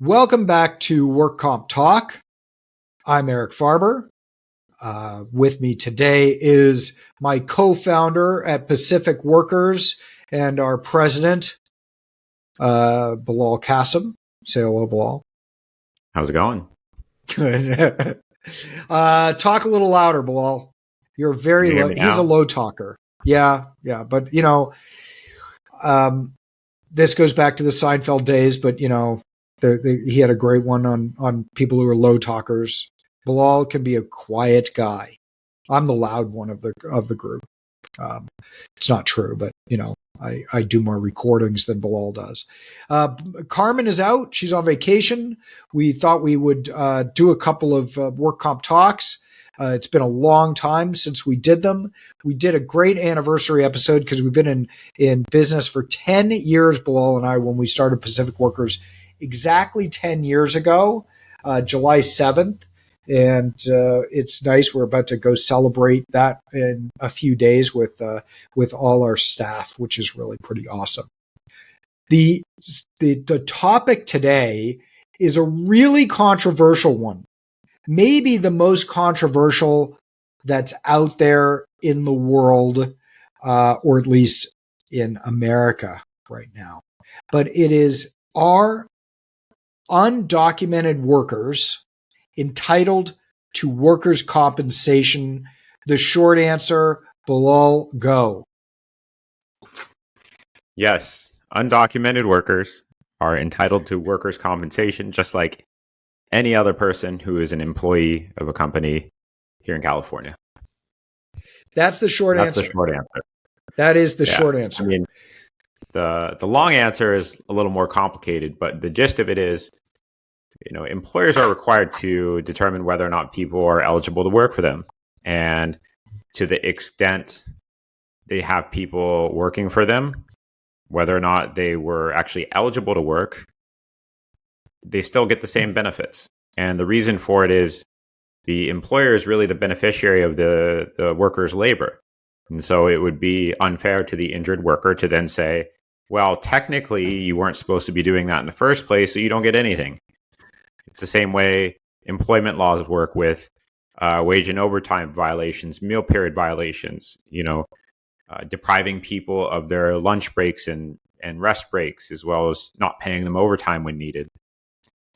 Welcome back to Work Comp Talk. I'm Eric Farber. With me today is my co-founder at Pacific Workers and our president, Bilal Kassem. Say hello, Bilal. How's it going? Good. Talk a little louder, Bilal. You're very low. He's a low talker. Yeah. But, this goes back to the Seinfeld days, but, he had a great one on people who are low talkers. Bilal can be a quiet guy. I'm the loud one of the group. It's not true, but I do more recordings than Bilal does. Carmen is out. She's on vacation. We thought we would do a couple of work comp talks. It's been a long time since we did them. We did a great anniversary episode because we've been in business for 10 years, Bilal and I, when we started Pacific Workers exactly 10 years ago, July 7th. And it's nice. We're about to go celebrate that in a few days with all our staff, which is really pretty awesome. The topic today is a really controversial one. Maybe the most controversial that's out there in the world, or at least in America right now. But it is, are undocumented workers entitled to workers' compensation? The short answer, Bilal, go. Yes, undocumented workers are entitled to workers' compensation, just like any other person who is an employee of a company here in California. That's the short answer. That's the short answer. That is the short answer. I mean, the long answer is a little more complicated, but the gist of it is, employers are required to determine whether or not people are eligible to work for them. And to the extent they have people working for them, whether or not they were actually eligible to work, they still get the same benefits. And the reason for it is the employer is really the beneficiary of the worker's labor. And so it would be unfair to the injured worker to then say, well, technically you weren't supposed to be doing that in the first place, so you don't get anything. It's the same way employment laws work with wage and overtime violations, meal period violations, depriving people of their lunch breaks and rest breaks, as well as not paying them overtime when needed.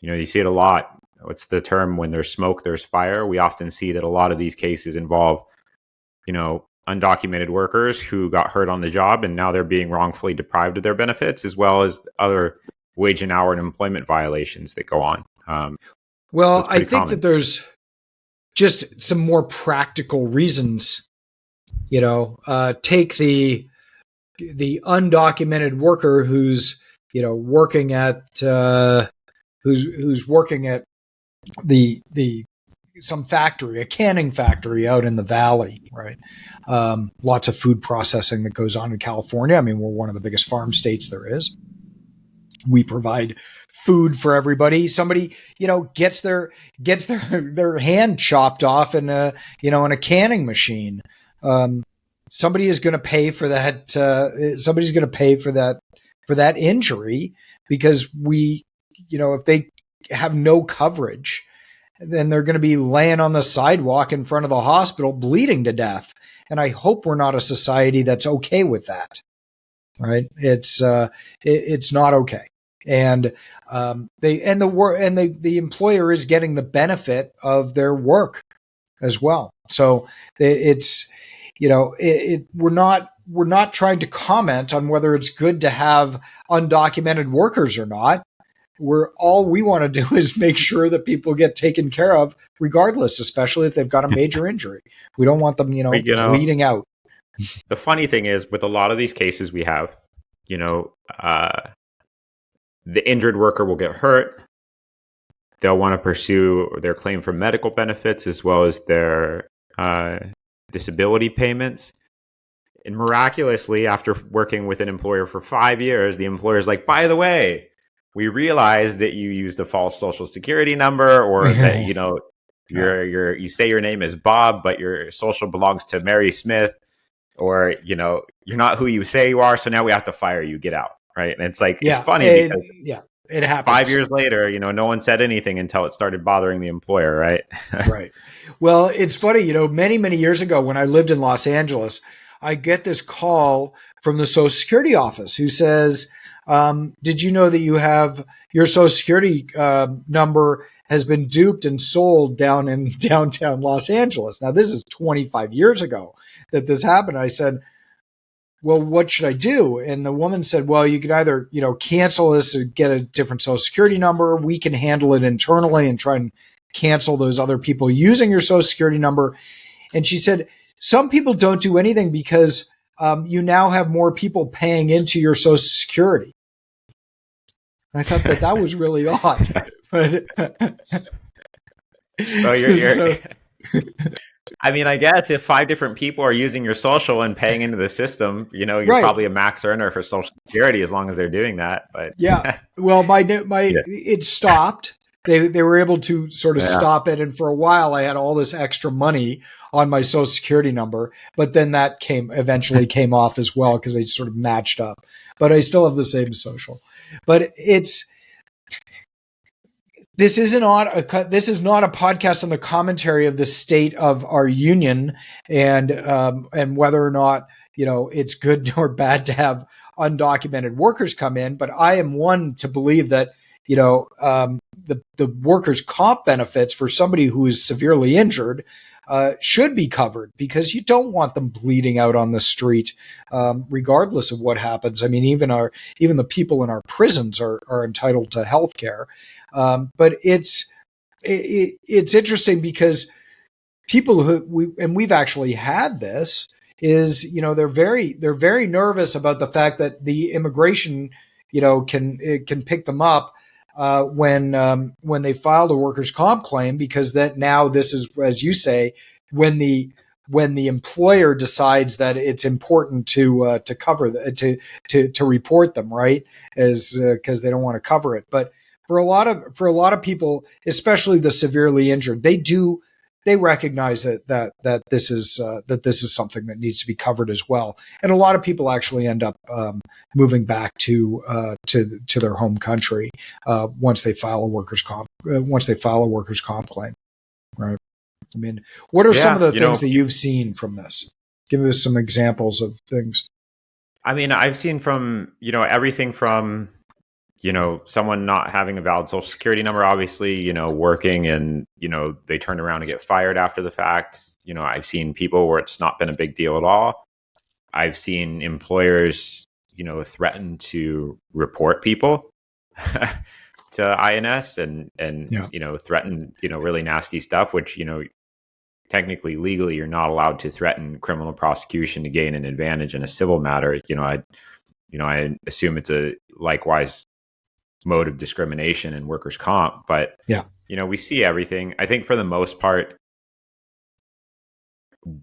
You see it a lot. What's the term? When there's smoke, there's fire. We often see that a lot of these cases involve, undocumented workers who got hurt on the job and now they're being wrongfully deprived of their benefits, as well as other wage and hour and employment violations that go on. So I think that there's just some more practical reasons. Take the undocumented worker who's working at who's working at some factory, a canning factory out in the valley, right? Lots of food processing that goes on in California. I mean, we're one of the biggest farm states there is. We provide food for everybody. Somebody, gets their hand chopped off in a canning machine. Somebody is going to pay for that. Somebody's going to pay for that injury because if they have no coverage, then they're going to be laying on the sidewalk in front of the hospital bleeding to death. And I hope we're not a society that's okay with that. Right? It's not okay. And the employer is getting the benefit of their work as well. So we're not trying to comment on whether it's good to have undocumented workers or not. All we want to do is make sure that people get taken care of regardless, especially if they've got a major injury. We don't want them, bleeding out. The funny thing is, with a lot of these cases we have, the injured worker will get hurt. They'll want to pursue their claim for medical benefits as well as their disability payments. And miraculously, after working with an employer for 5 years, the employer is like, by the way, we realized that you used a false social security number, or that, you say your name is Bob, but your social belongs to Mary Smith, or, you're not who you say you are. So now we have to fire you. Get out. Right. And it's like, it's funny because it happens. 5 years later, no one said anything until it started bothering the employer, right? Right. Well, it's funny, many, many years ago when I lived in Los Angeles, I get this call from the Social Security office who says, did you know that you have your Social Security number has been duped and sold down in downtown Los Angeles? Now, this is 25 years ago that this happened. I said, well, what should I do? And the woman said, well, you could either, cancel this and get a different Social Security number. We can handle it internally and try and cancel those other people using your Social Security number. And she said, some people don't do anything because you now have more people paying into your Social Security. And I thought that was really odd. But so you're I mean, I guess if 5 different people are using your social and paying into the system, you're right. Probably a max earner for Social Security as long as they're doing that. But yeah, well, it stopped. They were able to sort of stop it, and for a while, I had all this extra money on my Social Security number, but then that eventually came off as well because they sort of matched up. But I still have the same social. But this is not a podcast on the commentary of the state of our union and whether or not it's good or bad to have undocumented workers come in. But I am one to believe that the workers' comp benefits for somebody who is severely injured should be covered, because you don't want them bleeding out on the street, regardless of what happens. I mean, even the people in our prisons are entitled to health care. But it's interesting because people we've actually had this is, they're very nervous about the fact that the immigration, can pick them up when they filed a workers' comp claim, because that now this is, as you say, when the employer decides that it's important to cover to report them, right, as because they don't want to cover it. But for a lot of people, especially the severely injured, they recognize that this is something that needs to be covered as well. And a lot of people actually end up moving back to their home country once they file a workers' comp claim, right? I mean, what are some of the things that you've seen from this? Give us some examples of things. I mean, I've seen from everything from someone not having a valid Social Security number, obviously, working and, they turn around and get fired after the fact. I've seen people where it's not been a big deal at all. I've seen employers, threaten to report people to INS and threaten, really nasty stuff, which, technically, legally, you're not allowed to threaten criminal prosecution to gain an advantage in a civil matter. I assume it's a likewise mode of discrimination in workers' comp, but we see everything. I think for the most part,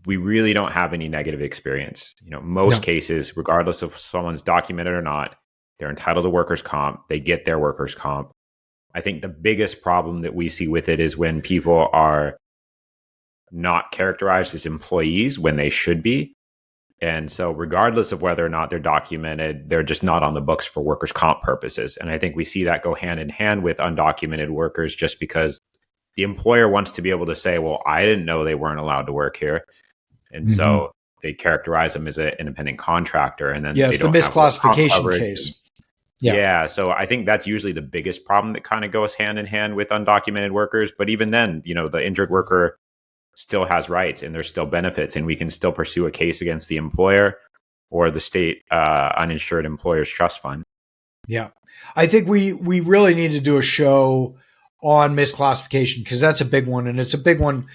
we really don't have any negative experience. Most cases, regardless of if someone's documented or not, they're entitled to workers' comp. They get their workers' comp. I think the biggest problem that we see with it is when people are not characterized as employees when they should be. And so regardless of whether or not they're documented, they're just not on the books for workers' comp purposes. And I think we see that go hand in hand with undocumented workers, just because the employer wants to be able to say, well, I didn't know they weren't allowed to work here. And so they characterize them as an independent contractor. And then it's the misclassification case. Yeah. So I think that's usually the biggest problem that kind of goes hand in hand with undocumented workers. But even then, the injured worker still has rights and there's still benefits, and we can still pursue a case against the employer or the state uninsured employers trust fund. Yeah. I think we really need to do a show on misclassification, because that's a big one. And it's a big one,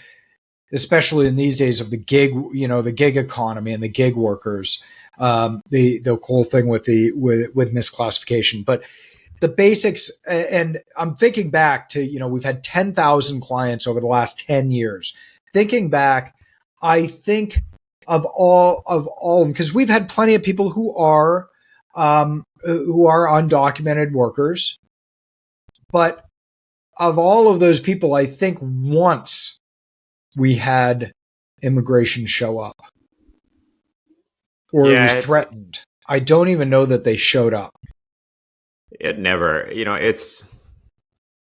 especially in these days of the gig economy and the gig workers, the whole thing with misclassification. But the basics, and I'm thinking back to, we've had 10,000 clients over the last 10 years. Thinking back, I think of all, because we've had plenty of people who are undocumented workers, but of all of those people, I think once we had immigration show up, or it was threatened. I don't even know that they showed up. It never, it's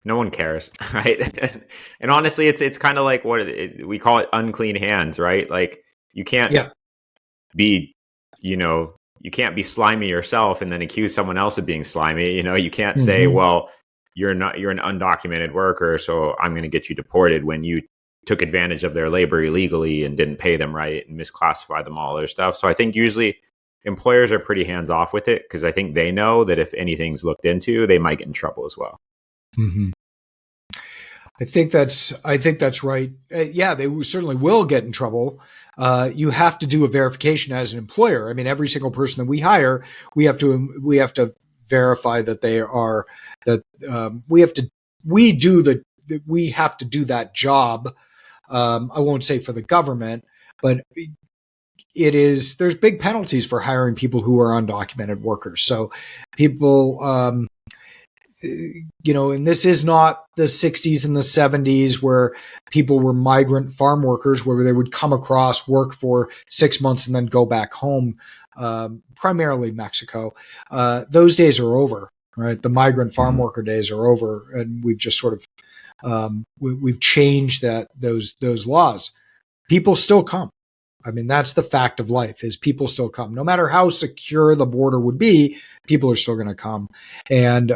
no one cares, right? And honestly, it's kind of like we call it unclean hands, right? Like you can't Yeah. be, you can't be slimy yourself and then accuse someone else of being slimy. You can't say, Mm-hmm. well, you're an undocumented worker, so I'm going to get you deported when you took advantage of their labor illegally and didn't pay them right and misclassify them, all their stuff. So I think usually employers are pretty hands off with it because I think they know that if anything's looked into, they might get in trouble as well. Mm-hmm. I think that's right. Yeah, they certainly will get in trouble. You have to do a verification as an employer. I mean, every single person that we hire, we have to verify that they are that we have to we have to do that job. I won't say for the government, but there's big penalties for hiring people who are undocumented workers. So people and this is not the 60s and the 70s where people were migrant farm workers, where they would come across, work for 6 months, and then go back home, primarily Mexico. Those days are over, right? The migrant farm worker days are over, and we've just sort of we've changed those laws. People still come. I mean, that's the fact of life, is people still come. No matter how secure the border would be, people are still going to come. And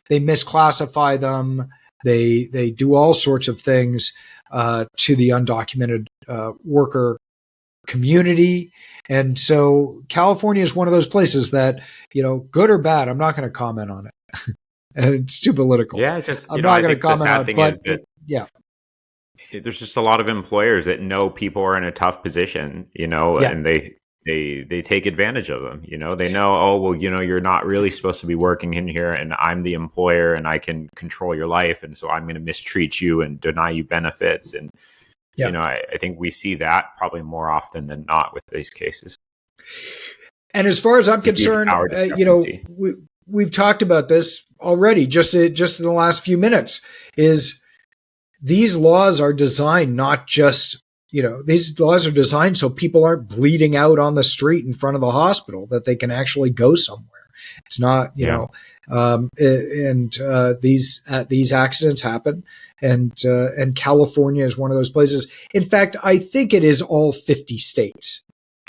they misclassify them. They do all sorts of things to the undocumented worker community. And so California is one of those places that, good or bad, I'm not going to comment on it. And it's too political. Yeah, just, I'm not I going to think the comment on sad it, thing is but that yeah. there's just a lot of employers that know people are in a tough position, Yeah. and they take advantage of them. They know, oh, well, you're not really supposed to be working in here, and I'm the employer and I can control your life. And so I'm going to mistreat you and deny you benefits. And, Yeah. I think we see that probably more often than not with these cases. And as far as I'm It's a huge concerned, power discrepancy. we've talked about this already, just in the last few minutes. Is these laws are designed not just these laws are designed so people aren't bleeding out on the street in front of the hospital, that they can actually go somewhere. It's not Yeah. these accidents happen, and California is one of those places. In fact, I think it is all 50 states.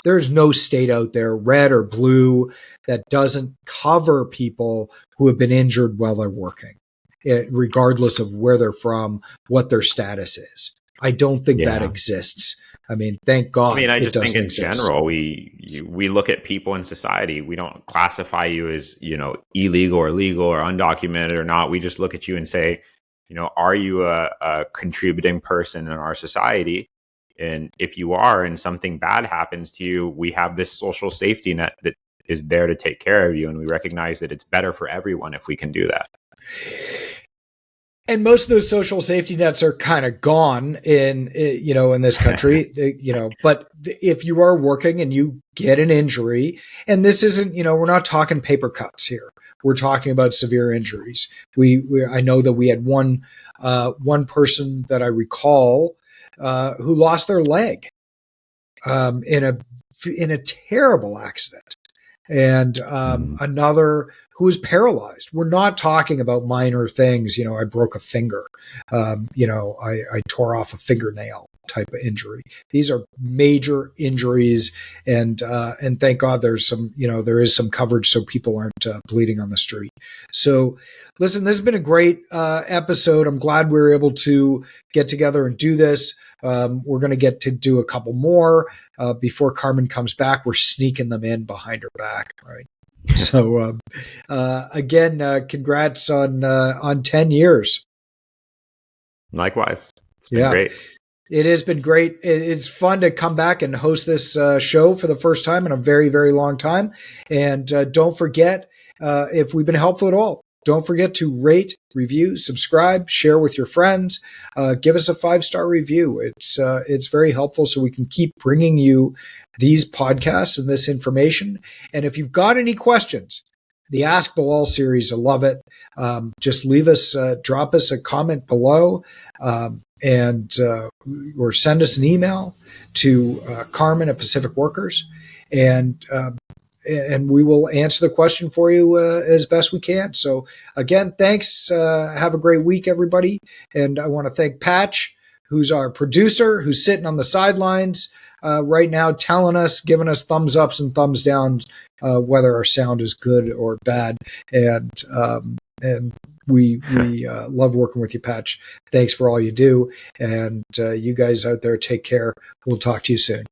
There's no state out there, red or blue, that doesn't cover people who have been injured while they're working, regardless of where they're from, what their status is. I don't think that Yeah. exists. I mean, thank God I it just think doesn't in exist. general, we look at people in society. We don't classify you as, illegal or legal or undocumented or not. We just look at you and say, are you a contributing person in our society? And if you are, and something bad happens to you, we have this social safety net that is there to take care of you. And we recognize that it's better for everyone if we can do that. And most of those social safety nets are kind of gone in this country, but if you are working and you get an injury, and this isn't, we're not talking paper cuts here. We're talking about severe injuries. I know that we had one person that I recall who lost their leg in a terrible accident, and another who was paralyzed. We're not talking about minor things. I broke a finger. I tore off a fingernail type of injury. These are major injuries, and thank God there is some coverage so people aren't bleeding on the street. So, listen, this has been a great episode. I'm glad we were able to get together and do this. We're going to get to do a couple more before Carmen comes back. We're sneaking them in behind her back, right? So again, congrats on 10 years. Likewise, it's been great. It has been great. It's fun to come back and host this show for the first time in a very, very long time. And don't forget, if we've been helpful at all, don't forget to rate, review, subscribe, share with your friends. Give us a 5-star review. It's very helpful so we can keep bringing you these podcasts and this information. And if you've got any questions, the Ask Bilal series, I love it. Just drop us a comment below, and or send us an email to Carmen at Pacific Workers. And and we will answer the question for you as best we can. So again, thanks. Have a great week, everybody. And I want to thank Patch, who's our producer, who's sitting on the sidelines right now, telling us, giving us thumbs ups and thumbs downs, whether our sound is good or bad. And we love working with you, Patch. Thanks for all you do. And you guys out there, take care. We'll talk to you soon.